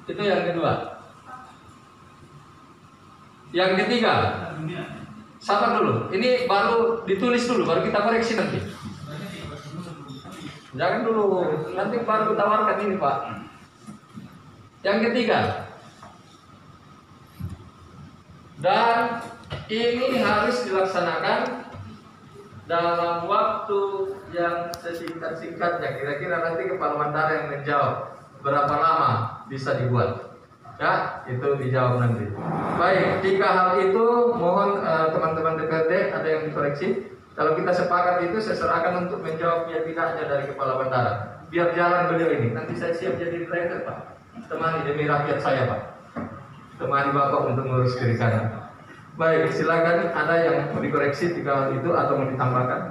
Itu yang kedua. Yang ketiga, sabar dulu. Ini baru ditulis dulu, baru kita koreksi nanti. Jangan dulu, nanti baru tawarkan ini Pak. Yang ketiga, dan ini harus dilaksanakan dalam waktu yang sesingkat-singkatnya. Kira-kira nanti Kepala Bandara yang menjawab berapa lama bisa dibuat. Ya, itu dijawab nanti. Baik, 3 hal itu mohon teman-teman DPRD ada yang dikoreksi. Kalau kita sepakat itu saya serahkan untuk menjawab ya tidaknya dari Kepala Bandara. Biar jalan beliau ini. Nanti saya siap jadi driver Pak. Temani demi rakyat saya Pak. Temani Bapak untuk ngurus kiri kanan. Baik, silakan ada yang mau dikoreksi 3 hal itu atau mau ditambahkan.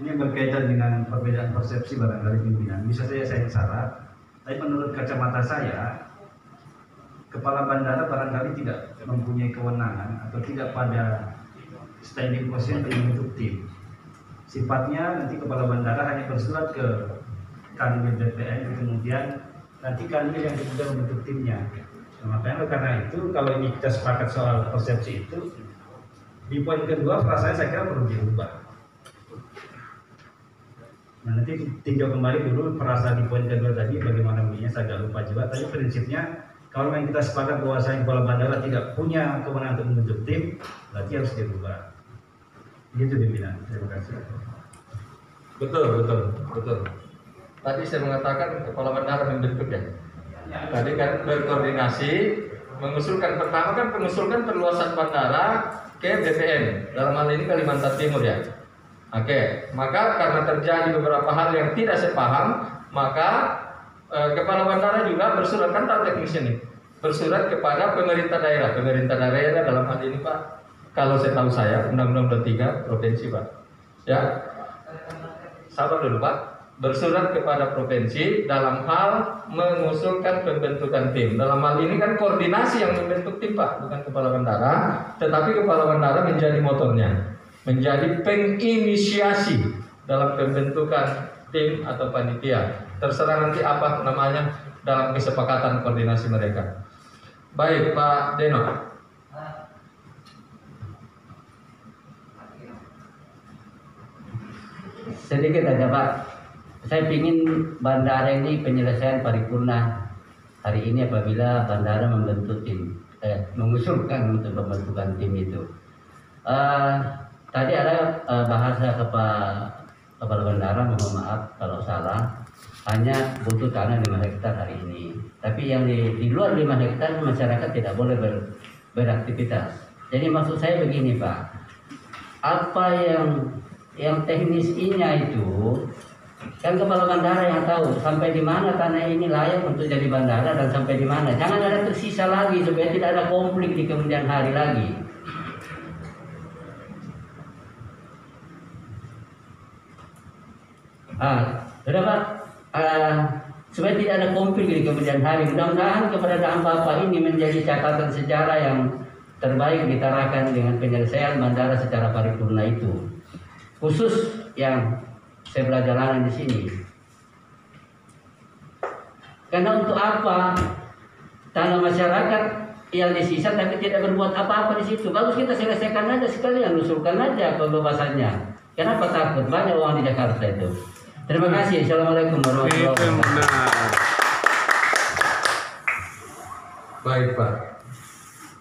Ini berkaitan dengan perbedaan persepsi barangkali pimpinan. Bisa saja saya salah, tapi menurut kacamata saya, Kepala Bandara barangkali tidak mempunyai kewenangan atau tidak pada standing position untuk membentuk tim. Sifatnya nanti Kepala Bandara hanya bersurat ke Kanwil BPN, kemudian nanti Kanwil yang kemudian membentuk timnya. Nah, makanya karena itu kalau ini kita sepakat soal persepsi itu, di poin kedua perasaan saya kira perlu dirubah. Nah, nanti tinjau kembali dulu perasaan di poin kedua tadi bagaimana bunyinya, saya agak lupa juga. Tapi prinsipnya kalau memang kita sepakat bahwa saya Kepala Bandara tidak punya kewenangan untuk membentuk tim, berarti harus dirubah. Gitu pimpinan. Terima kasih. Betul. Tadi saya mengatakan Kepala Bandara membentuk ya. Tadi kan berkoordinasi mengusulkan, pertama kan mengusulkan perluasan bandara ke BPN, dalam hal ini Kalimantan Timur ya. Oke, maka karena terjadi beberapa hal yang tidak sepaham, maka Kepala Bandara juga bersurat, kan tahu teknis ini, bersurat kepada pemerintah daerah. Pemerintah daerah dalam hal ini Pak, kalau saya tahu saya Undang-Undang 23 provinsi Pak. Ya, sabar dulu Pak. Bersurat kepada provinsi dalam hal mengusulkan pembentukan tim. Dalam hal ini kan koordinasi yang membentuk tim Pak, bukan Kepala Bandara, tetapi Kepala Bandara menjadi motornya, menjadi penginisiasi dalam pembentukan tim atau panitia. Terserah nanti apa namanya dalam kesepakatan koordinasi mereka. Baik Pak Deno. Sedikit aja Pak. Saya ingin bandara ini penyelesaian paripurna hari ini apabila bandara membentuk tim, mengusulkan untuk pembentukan tim itu. Tadi ada bahasa Kepala Bandara, mohon maaf kalau salah, hanya butuh tanah 5 hektar hari ini. Tapi yang di luar 5 hektar masyarakat tidak boleh beraktivitas. Jadi maksud saya begini Pak, apa yang teknis I-nya itu kan Kepala Bandara yang tahu sampai di mana tanah ini layak untuk jadi bandara dan sampai di mana. Jangan ada tersisa lagi supaya tidak ada konflik di kemudian hari lagi. Sudah Pak, supaya tidak ada konflik di kemudian hari. Mudah-mudahan keberadaan Bapak ini menjadi catatan sejarah yang terbaik ditarakan dengan penyelesaian bandara secara paripurna itu. Khusus yang saya belajar di sini. Karena untuk apa tanah masyarakat yang disisa tapi tidak berbuat apa-apa di situ? Bagus kita selesaikan aja sekalian, usulkan aja pembebasannya. Kenapa takut? Banyak uang di Jakarta itu. Terima kasih. Assalamualaikum warahmatullahi wabarakatuh. Baik Pak.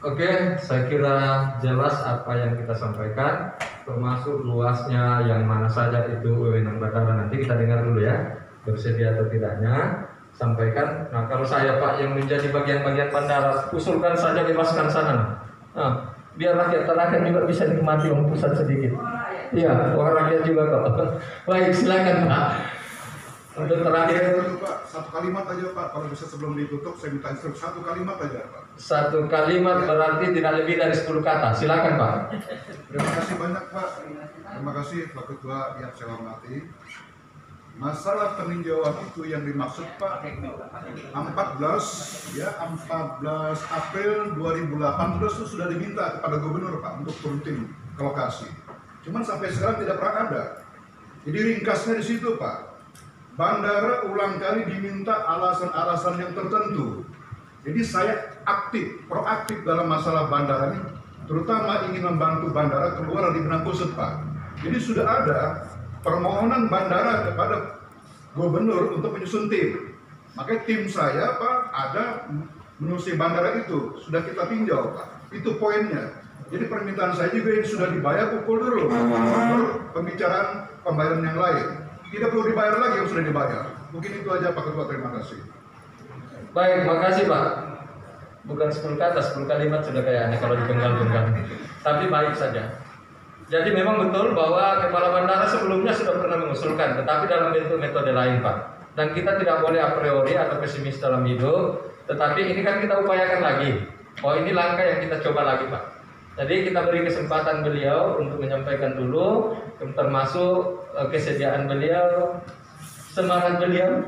Oke, saya kira jelas apa yang kita sampaikan, termasuk luasnya yang mana saja itu wewenang bandara. Nanti kita dengar dulu ya, bersedia atau tidaknya, sampaikan. Nah kalau saya Pak yang menjadi bagian-bagian bandara, usulkan saja, bebaskan sana. Nah, biar rakyat juga bisa nikmati uang pusat sedikit. Iya, uang rakyat juga kok. Baik, silakan Pak. Untuk terakhir Pak, 1 kalimat aja Pak, kalau bisa sebelum ditutup saya minta instruksi 1 kalimat aja Pak. 1 kalimat berarti tidak lebih dari 10 kata. Silakan Pak. Terima kasih banyak Pak. Terima kasih Pak Ketua yang saya hormati. Masalah peninjauan itu yang dimaksud Pak 14 April 2018 itu sudah diminta kepada Gubernur Pak untuk turun tim ke lokasi. Cuman sampai sekarang tidak pernah ada. Jadi ringkasnya di situ Pak. bandara ulang kali diminta alasan-alasan yang tertentu. Jadi saya proaktif dalam masalah bandara ini, terutama ingin membantu bandara keluar dari benang kusut, Pak. Jadi sudah ada permohonan bandara kepada gubernur untuk menyusun tim. Makanya tim saya, Pak, ada menyusun bandara itu, sudah kita tinjau, Pak. Itu poinnya. Jadi permintaan saya juga yang sudah dibayar, pukul dulu. Baru pembicaraan pembayaran yang lain. Tidak perlu dibayar lagi yang sudah dibayar. Mungkin itu aja, Pak Ketua, terima kasih. Baik, makasih Pak. Bukan 10 kata, 10 kalimat sudah kayak aneh kalau dipenggal-penggal. Tapi baik saja. Jadi memang betul bahwa kepala bandara sebelumnya sudah pernah mengusulkan, tetapi dalam bentuk metode lain, Pak. Dan kita tidak boleh a priori atau pesimis dalam hidup, tetapi ini kan kita upayakan lagi. Oh, ini langkah yang kita coba lagi, Pak. Jadi kita beri kesempatan beliau untuk menyampaikan dulu, termasuk kesediaan beliau, semangat beliau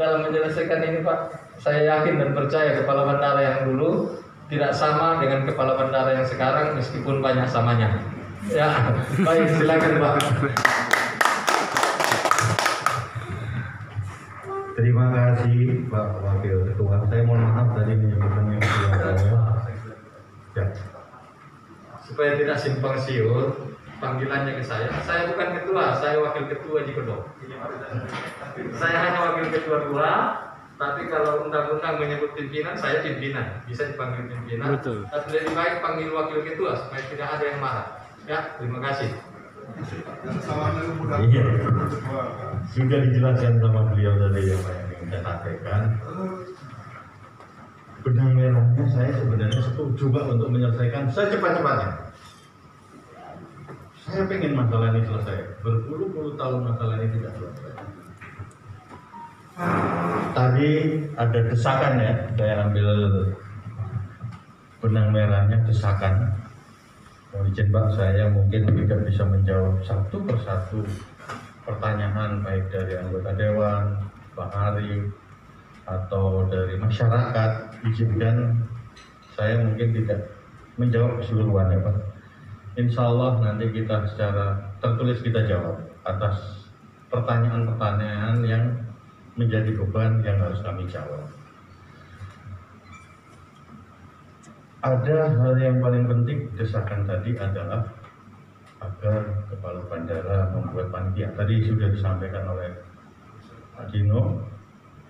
dalam menyelesaikan ini, Pak. Saya yakin dan percaya kepala bandara yang dulu tidak sama dengan kepala bandara yang sekarang, meskipun banyak samanya. Ya, baik, silakan Pak. Terima kasih Pak Wakil Ketua. Saya mohon maaf tadi menyebutkan yang kedua. Ya. Supaya tidak simpang siur panggilannya ke saya bukan ketua, saya wakil ketua di Kedok. Saya hanya wakil ketua 2. Tapi kalau undang-undang menyebut pimpinan, saya pimpinan, bisa dipanggil pimpinan. Betul. Tapi lebih baik panggil wakil ketua supaya tidak ada yang marah. Ya, terima kasih. Iya. Sudah dijelaskan sama beliau tadi yang ingin saya sampaikan. Benang merahnya saya sebenarnya setuju Pak untuk menyelesaikan secepat-cepatnya. Saya pengen masalah ini selesai. Berpuluh-puluh tahun masalah ini tidak selesai. Tadi ada desakan ya, saya ambil benang merahnya, desakan. Mohon izin Pak, saya mungkin tidak bisa menjawab satu persatu pertanyaan baik dari anggota Dewan, Pak Ari, atau dari masyarakat. Izinkan saya mungkin tidak menjawab keseluruhan ya Pak. Insya Allah nanti kita secara tertulis kita jawab atas pertanyaan-pertanyaan yang menjadi beban yang harus kami jawab. Ada hal yang paling penting desakan tadi adalah agar kepala bandara membuat panitia. Tadi sudah disampaikan oleh Pak Dino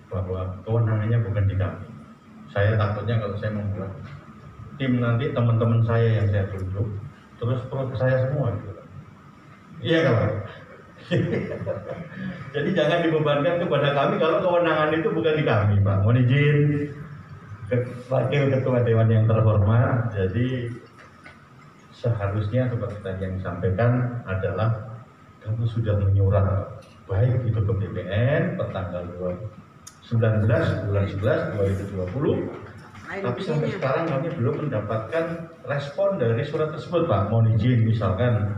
bahwa kewenangannya bukan di kami. Saya takutnya kalau saya membuat tim nanti teman-teman saya yang saya tunjuk terus proses saya semua gitu. Iya kan? Jadi jangan dibebankan kepada kami kalau kewenangan itu bukan di kami, Pak. Mohon izin Wakil Ketua Dewan yang terhormat. Jadi seharusnya seperti tadi yang disampaikan adalah kami sudah menyurat baik itu ke BPN pertanggal 19 bulan 11 2020. Tapi sampai sekarang kami belum mendapatkan respon dari surat tersebut, Pak. Mohon izin misalkan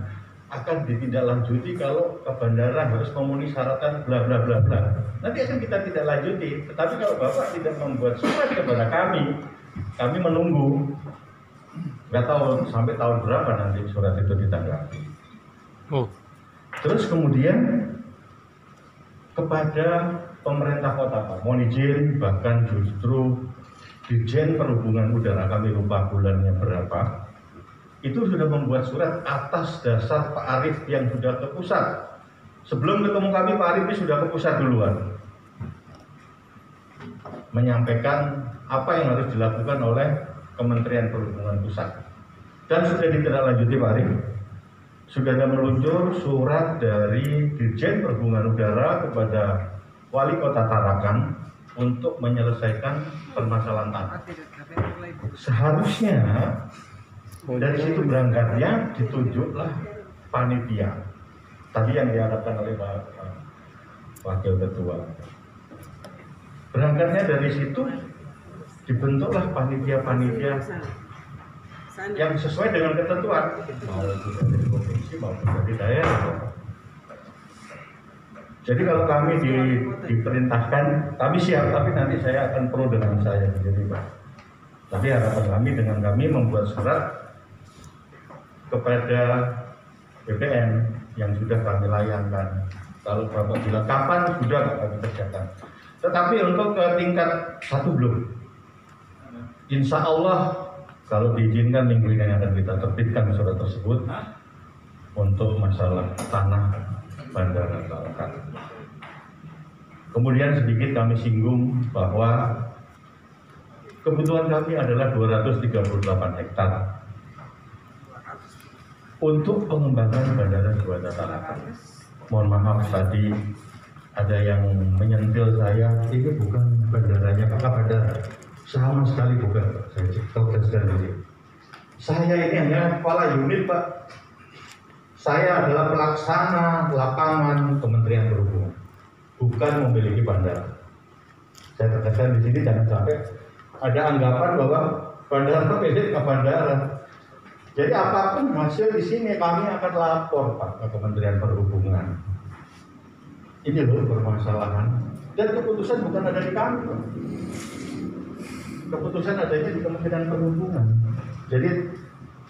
akan ditindaklanjuti kalau ke bandara harus memenuhi syaratan bla bla bla bla. Nanti akan kita tidak lanjuti. Tetapi kalau Bapak tidak membuat surat kepada kami menunggu. Nggak tahu sampai tahun berapa nanti surat itu ditanggapi. Oh. Terus kemudian kepada pemerintah kota, Pak. Mohon izin, bahkan justru Dirjen Perhubungan Udara, kami lupa bulannya berapa, itu sudah membuat surat atas dasar Pak Arief yang sudah ke pusat. Sebelum ketemu kami, Pak Arief sudah ke pusat duluan, menyampaikan apa yang harus dilakukan oleh Kementerian Perhubungan Pusat. Dan sudah ditindaklanjuti Pak Arief. Sudah ada meluncur surat dari Dirjen Perhubungan Udara kepada Wali Kota Tarakan untuk menyelesaikan permasalahan tanah. Seharusnya dari situ berangkatnya ditunjuklah panitia. Tadi yang diharapkan oleh Pak Wakil Ketua. Berangkatnya dari situ dibentuklah panitia-panitia yang sesuai dengan ketentuan, mau itu dari provinsi maupun dari daerah. Jadi kalau kami diperintahkan, kami siap, tapi nanti saya akan pro dengan saya sendiri, Pak. Tapi harapan kami dengan kami membuat surat kepada BPN yang sudah kami layankan Kalau Bapak bilang kapan sudah kami kerjakan. Tetapi untuk ke tingkat 1 belum. Insya Allah kalau diizinkan minggu ini akan kita terbitkan surat tersebut untuk masalah tanah Bandara Tarakan. Kemudian sedikit kami singgung bahwa kebutuhan kami adalah 238 hektar untuk pengembangan Bandara Juanda Tarakan. Mohon maaf tadi ada yang menyentil saya, ini bukan bandaranya Kakak Bandara. Sama sekali bukan. Saya cek sekali. Saya ini hanya kepala unit, Pak. Saya adalah pelaksana lapangan Kementerian Perhubungan, bukan memiliki bandara. Saya tegaskan di sini jangan sampai ada anggapan bahwa bandara milik ke bandara. Jadi apapun hasil di sini kami akan lapor Pak ke Kementerian Perhubungan. Ini loh permasalahan. Dan keputusan bukan ada di kami, Pak. Keputusan adanya di Kementerian Perhubungan. Jadi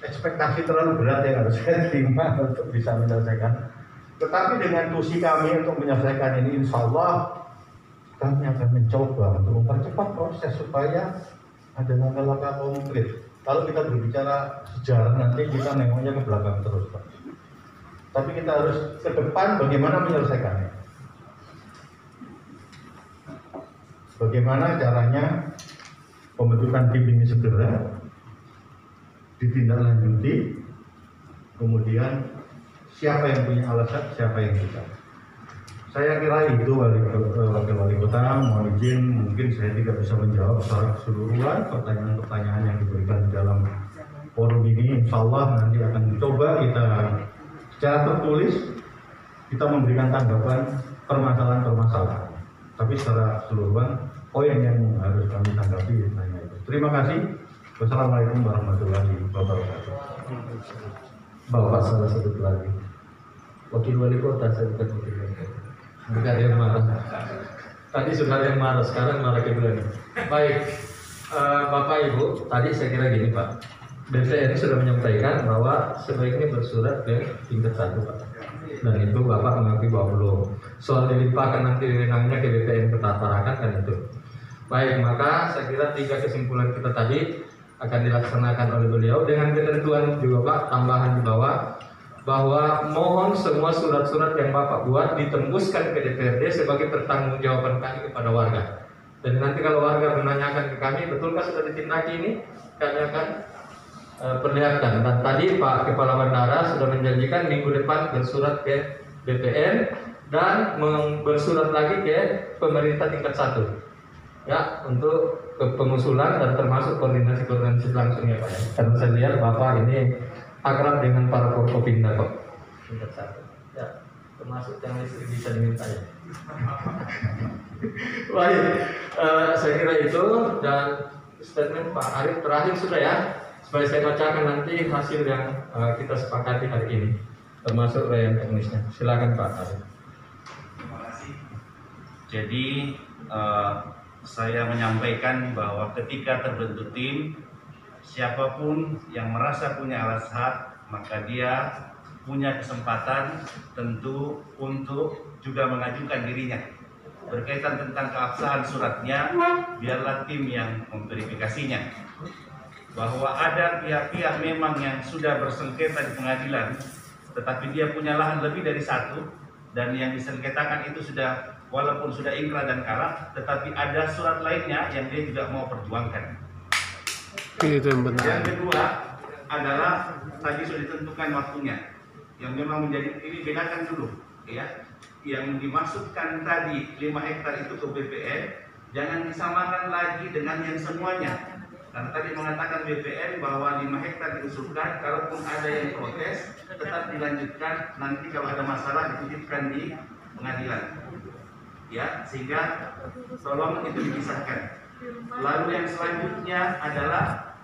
ekspektasi terlalu berat yang harus saya terima untuk bisa menyelesaikan. Tetapi dengan tusi kami untuk menyelesaikan ini, insya Allah kami akan mencoba untuk mempercepat proses supaya ada langkah-langkah konkret. Kalau kita berbicara sejarah nanti kita nengoknya ke belakang terus, Pak. Tapi kita harus ke depan bagaimana menyelesaikannya. Bagaimana caranya pembentukan tim ini segera ditindaklanjuti, kemudian siapa yang punya alasan, siapa yang tidak. Saya kira itu wakil wali kota, mohon izin mungkin saya tidak bisa menjawab secara keseluruhan pertanyaan-pertanyaan yang diberikan di dalam forum ini. Insya Allah nanti akan coba kita secara tertulis kita memberikan tanggapan permasalahan-permasalahan. Tapi secara keseluruhan poin yang harus kami tanggapi hanya itu. Terima kasih. Wassalamualaikum warahmatullahi wabarakatuh. Bapak salah satu lagi. Wakil wali kota saya bukan wakil wali kota. Bukan ada yang marah. Tadi sudah ada yang marah, sekarang marah kedua. Baik, Bapak Ibu, tadi saya kira gini Pak. BPN sudah menyampaikan bahwa sebaiknya bersurat ke tingkat 1 Pak. Dan itu Bapak mengakui bahwa belum. Soal dilimpahkan nanti wewenangnya ke BPN Kota Tarakan kan itu. Baik, maka saya kira 3 kesimpulan kita tadi akan dilaksanakan oleh beliau dengan ketentuan juga Pak, tambahan di bawah bahwa mohon semua surat-surat yang Bapak buat ditembuskan ke DPRD sebagai pertanggungjawaban kami kepada warga. Dan nanti kalau warga menanyakan ke kami, betulkah sudah ditindaki ini? Kami akan perlihatkan. Dan tadi Pak Kepala Bandara sudah menjanjikan minggu depan bersurat ke BPN dan bersurat lagi ke pemerintah tingkat 1 ya untuk pengusulan dan termasuk koordinasi langsung ya Pak ya. Karena saya lihat Bapak ini akrab dengan para Forkopimda kok tingkat 1 ya, termasuk yang listrik bisa diminta ya. Baik, saya kira itu. Dan statement Pak Arief terakhir sudah ya, supaya saya bacakan nanti hasil yang kita sepakati hari ini termasuk rayaan teknisnya. Silakan Pak Arief. Terima kasih. Jadi saya menyampaikan bahwa ketika terbentuk tim, siapapun yang merasa punya alasan, maka dia punya kesempatan tentu untuk juga mengajukan dirinya. Berkaitan tentang keabsahan suratnya, biarlah tim yang memverifikasinya. Bahwa ada pihak-pihak memang yang sudah bersengketa di pengadilan, tetapi dia punya lahan lebih dari 1, dan yang disengketakan itu sudah, walaupun sudah ingkrah dan kalah, tetapi ada surat lainnya yang dia juga mau perjuangkan. Itu yang benar. Yang kedua adalah tadi sudah ditentukan waktunya, yang memang menjadi ini bedakan dulu, ya. Yang dimaksudkan tadi 5 hektar itu ke BPN, jangan disamakan lagi dengan yang semuanya. Karena tadi mengatakan BPN bahwa 5 hektar diusulkan, kalaupun ada yang protes, tetap dilanjutkan. Nanti kalau ada masalah dititipkan di pengadilan, ya. Sehingga tolong itu dipisahkan. Lalu yang selanjutnya adalah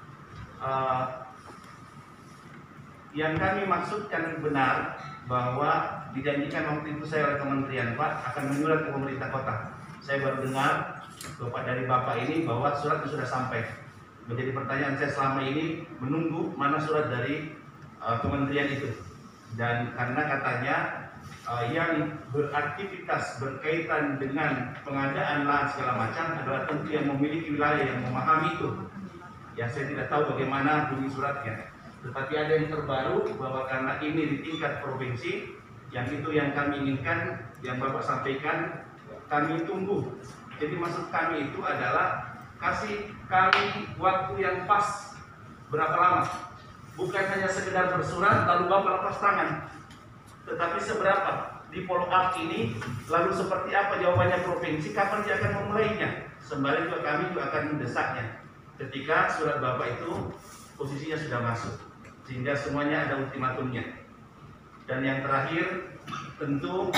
yang kami maksudkan benar bahwa dijanjikan waktu itu saya oleh kementerian Pak akan menyurat ke pemerintah kota. Saya baru dengar dari Bapak ini bahwa surat itu sudah sampai. Menjadi pertanyaan saya selama ini menunggu mana surat dari kementerian itu. Dan karena katanya yang beraktivitas berkaitan dengan pengadaan lahan segala macam adalah tentu yang memiliki wilayah yang memahami itu. Ya, saya tidak tahu bagaimana bunyi suratnya. Tetapi ada yang terbaru bahwa karena ini di tingkat provinsi, yang itu yang kami inginkan, yang Bapak sampaikan, kami tunggu. Jadi maksud kami itu adalah kasih kami waktu yang pas berapa lama. Bukan hanya sekedar bersurat lalu Bapak lepas tangan, tetapi seberapa di follow up ini, lalu seperti apa jawabannya provinsi, kapan dia akan memulainya. Sembari juga kami juga akan mendesaknya ketika surat Bapak itu posisinya sudah masuk, sehingga semuanya ada ultimatumnya. Dan yang terakhir, tentu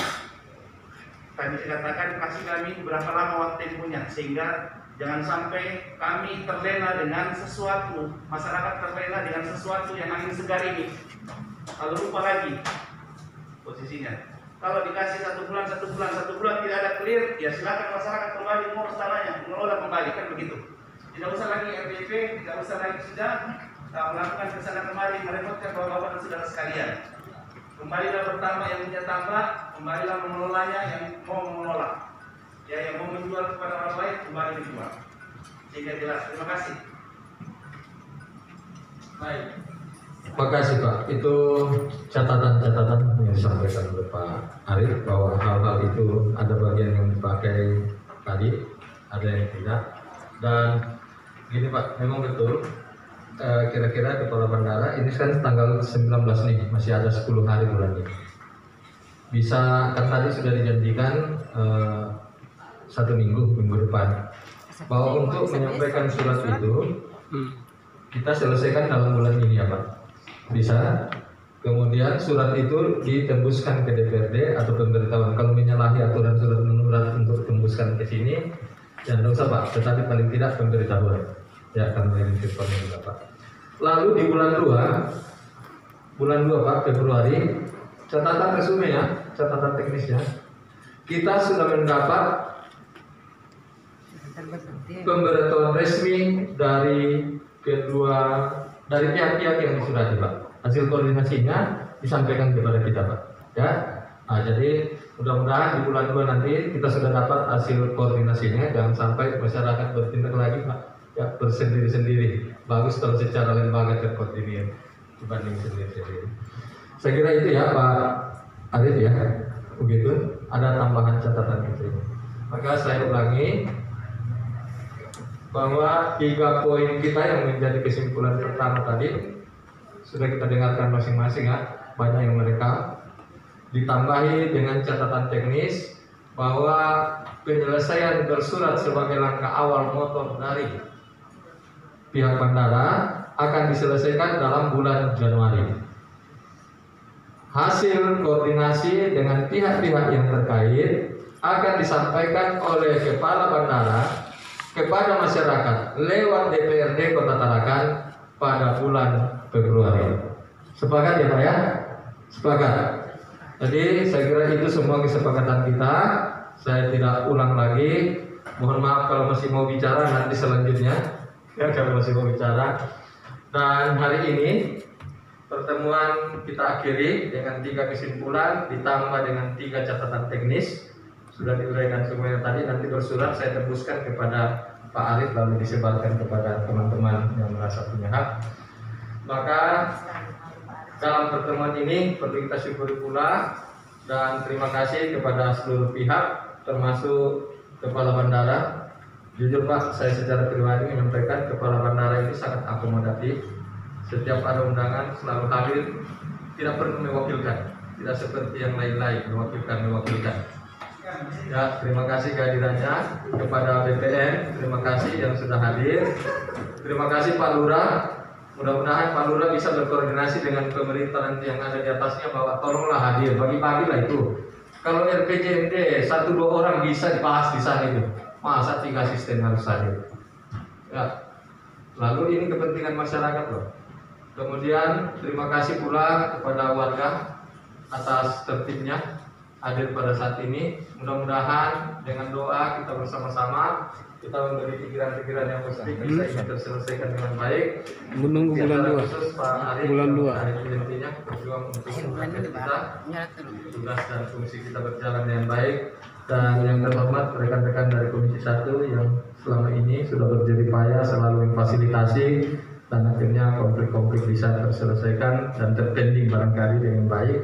tadi saya katakan kasih kami berapa lama waktu tempuhnya, sehingga jangan sampai kami terlena dengan sesuatu, masyarakat terlena dengan sesuatu yang angin segar ini, lalu lupa lagi posisinya. Kalau dikasih 1 bulan tidak ada clear, ya silakan masyarakat kembali mengurus tanahnya, mengelola kembali, kan begitu. Tidak usah lagi RDP, tidak usah lagi sudah melakukan kesana kemari, merepotkan bapak-bapak dan saudara sekalian. Kembalilah bertambah yang punya tambah, kembalilah mengelolanya yang mau mengelola. Ya, yang mau menjual kepada orang lain kembali dijual. Sehingga jelas. Terima kasih. Baik. Terima kasih Pak. Itu catatan-catatan yang disampaikan oleh Pak Arif bahwa hal-hal itu ada bagian yang dipakai tadi, ada yang tidak. Dan gini Pak, memang betul. Kira-kira Kepala Bandara ini kan tanggal 19 nih, masih ada 10 hari bulan ini. Bisa kan tadi sudah dijanjikan 1 minggu depan bahwa untuk menyampaikan surat itu kita selesaikan dalam bulan ini ya Pak. Bisa. Kemudian surat itu ditembuskan ke DPRD atau pemberitahuan. Kalau menyalahi aturan surat menular untuk tembuskan ke sini, jangan usah Pak. Tetapi paling tidak pemberitahuan. Ya, karena ini informnya juga Pak. Lalu di bulan 2 Pak, Februari, catatan resume ya, catatan teknisnya, kita sudah mendapat pemberitahuan resmi dari pihak-pihak yang disurati Pak. Hasil koordinasinya disampaikan kepada kita Pak. Ya, jadi mudah-mudahan di bulan 2 nanti kita sudah dapat hasil koordinasinya. Jangan sampai masyarakat bertindak lagi Pak. Ya, bersendiri-sendiri. Bagus kalau secara lembaga terkoordinir dibanding sendiri-sendiri. Saya kira itu ya Pak Arif ya. Begitu. Ada tambahan catatan itu. Maka saya ulangi bahwa 3 poin kita yang menjadi kesimpulan pertama tadi sudah kita dengarkan masing-masing ya. Banyak yang mereka ditambahi dengan catatan teknis bahwa penyelesaian bersurat sebagai langkah awal motor dari pihak bandara akan diselesaikan dalam bulan Januari. Hasil koordinasi dengan pihak-pihak yang terkait akan disampaikan oleh Kepala Bandara kepada masyarakat lewat DPRD Kota Tarakan pada bulan Februari. Sepakat ya Pak ya? Sepakat. Jadi saya kira itu semua kesepakatan kita. Saya tidak ulang lagi. Mohon maaf kalau masih mau bicara nanti selanjutnya. Ya, kalau masih mau bicara. Dan hari ini pertemuan kita akhiri dengan 3 kesimpulan ditambah dengan 3 catatan teknis. Sudah diuraikan semuanya tadi, nanti bersurat saya tembuskan kepada Pak Arif lalu disebarkan kepada teman-teman yang merasa punya hak. Maka dalam pertemuan ini perlu kita syukuri pula dan terima kasih kepada seluruh pihak termasuk Kepala Bandara. Jujur Pak, saya secara pribadi menyampaikan Kepala Bandara ini sangat akomodatif. Setiap ada undangan selalu hadir, tidak perlu mewakilkan, tidak seperti yang lain-lain mewakilkan. Ya, terima kasih kehadirannya kepada BPN, terima kasih yang sudah hadir. Terima kasih Pak Lurah. Mudah-mudahan Pak Lurah bisa berkoordinasi dengan pemerintah nanti yang ada di atasnya bahwa tolonglah hadir, bagi-bagi lah itu. Kalau RPJMD 1-2 orang bisa dibahas di sana itu. Masa 3 asisten harus hadir? Ya. Lalu ini kepentingan masyarakat loh. Kemudian terima kasih pula kepada warga atas tertibnya, hadir pada saat ini. Mudah-mudahan dengan doa kita bersama-sama kita memberi pikiran-pikiran yang positif bisa ini terselesaikan dengan baik. Menunggu bulan 2. Khusus Pak Arif, Bulan 2. Arif intinya berjuang untuk kita, tugas dan fungsi kita berjalan dengan baik. Dan yang terhormat rekan-rekan dari Komisi 1 yang selama ini sudah berjerih payah selalu memfasilitasi dan akhirnya konflik-konflik bisa terselesaikan dan terpending barangkali dengan baik.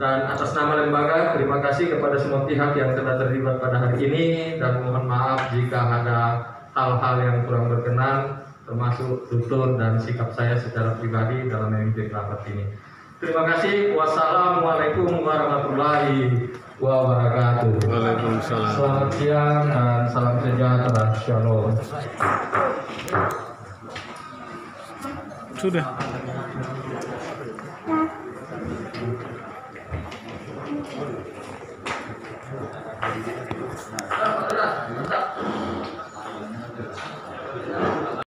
Dan atas nama lembaga, terima kasih kepada semua pihak yang telah terlibat pada hari ini dan mohon maaf jika ada hal-hal yang kurang berkenan termasuk tutur dan sikap saya secara pribadi dalam memimpin rapat ini. Terima kasih. Wassalamualaikum warahmatullahi wabarakatuh. Waalaikumsalam. Selamat siang dan salam sejahtera. Shalom. Sudah.